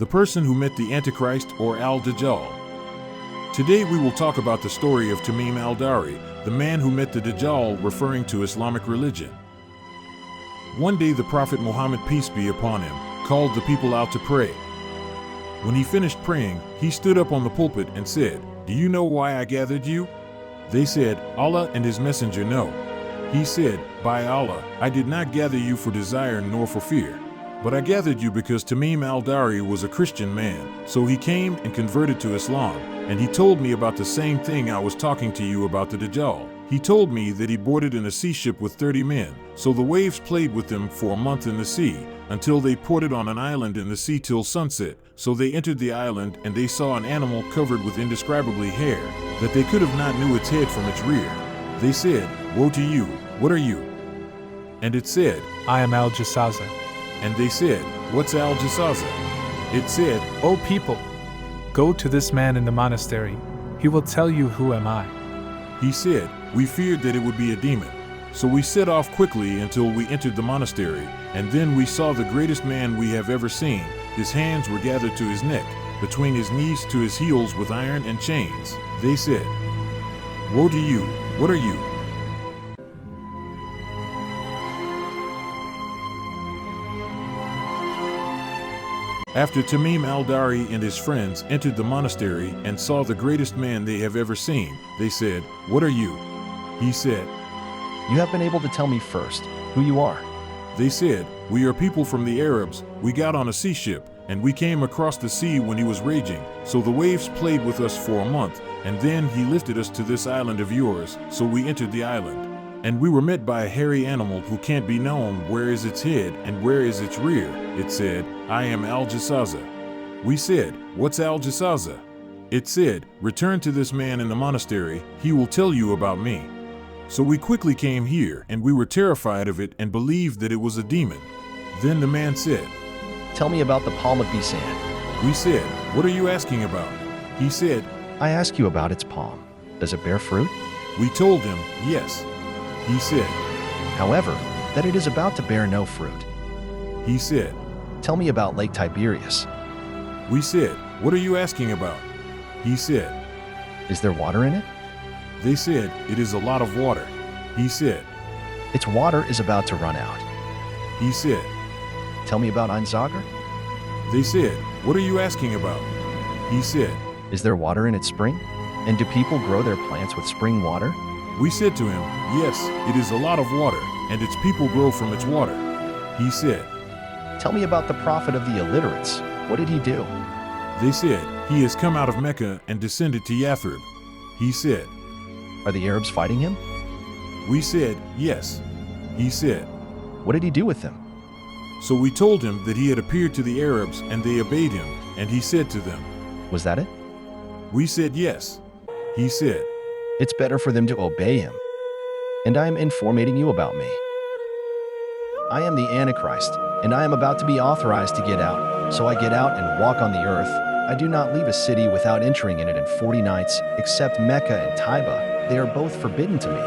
the person who met the Antichrist or Al-Dajjal. Today we will talk about the story of Tamim Al Dari, the man who met the Dajjal, referring to Islamic religion. One day the Prophet Muhammad, peace be upon him, called the people out to pray. When he finished praying, he stood up on the pulpit and said, "Do you know why I gathered you?" They said, "Allah and His Messenger know." He said, "By Allah, I did not gather you for desire nor for fear. But I gathered you because Tamim Al Dari was a Christian man, so he came and converted to Islam, and he told me about the same thing I was talking to you about the Dajjal. He told me that he boarded in a sea ship with 30 men, so the waves played with them for a month in the sea, until they ported on an island in the sea till sunset. So they entered the island, and they saw an animal covered with indescribably hair, that they could have not knew its head from its rear. They said, 'Woe to you, what are you?' And it said, 'I am Al-Jasaza.' And they said, 'What's Al-Jasaza?' It said, 'O people, go to this man in the monastery. He will tell you who am I.' He said, 'We feared that it would be a demon. So we set off quickly until we entered the monastery, and then we saw the greatest man we have ever seen. His hands were gathered to his neck, between his knees to his heels with iron and chains.' They said, 'Woe to you, what are you?' After Tamim Al Dari and his friends entered the monastery and saw the greatest man they have ever seen, they said, 'What are you?' He said, 'You have been able to tell me first who you are.' They said, 'We are people from the Arabs. We got on a sea ship, and we came across the sea when he was raging, so the waves played with us for a month, and then he lifted us to this island of yours, so we entered the island. And we were met by a hairy animal who can't be known where is its head and where is its rear. It said, 'I am Al-Jasaza.' We said, 'What's Al-Jasaza?' It said, 'Return to this man in the monastery, he will tell you about me.' So we quickly came here, and we were terrified of it and believed that it was a demon. Then the man said, 'Tell me about the palm of Bisan.' We said, 'What are you asking about?' He said, 'I ask you about its palm. Does it bear fruit?' We told him, 'Yes.' He said, 'However, that it is about to bear no fruit.' He said, 'Tell me about Lake Tiberias.' We said, 'What are you asking about?' He said, 'Is there water in it?' They said, 'It is a lot of water.' He said, 'Its water is about to run out.' He said, 'Tell me about Ein Zager.' They said, 'What are you asking about?' He said, 'Is there water in its spring? And do people grow their plants with spring water?' We said to him, 'Yes, it is a lot of water, and its people grow from its water.' He said, 'Tell me about the prophet of the illiterates. What did he do?' They said, 'He has come out of Mecca and descended to Yathrib.' He said, 'Are the Arabs fighting him?' We said, 'Yes.' He said, 'What did he do with them?' So we told him that he had appeared to the Arabs and they obeyed him, and he said to them, 'Was that it?' We said, 'Yes.' He said, 'It's better for them to obey him. And I am informing you about me. I am the Antichrist, and I am about to be authorized to get out. So I get out and walk on the earth. I do not leave a city without entering in it in 40 nights, except Mecca and Taiba. They are both forbidden to me.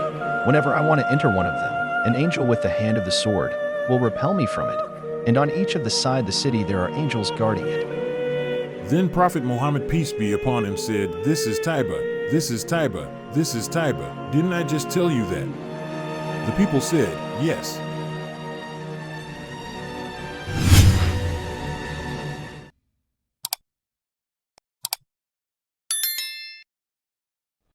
Whenever I want to enter one of them, an angel with the hand of the sword will repel me from it. And on each of the side the city there are angels guarding it.' Then Prophet Muhammad, peace be upon him, said, 'This is Taiba, this is Taiba, this is Taiba. Didn't I just tell you that?' The people said, 'Yes.'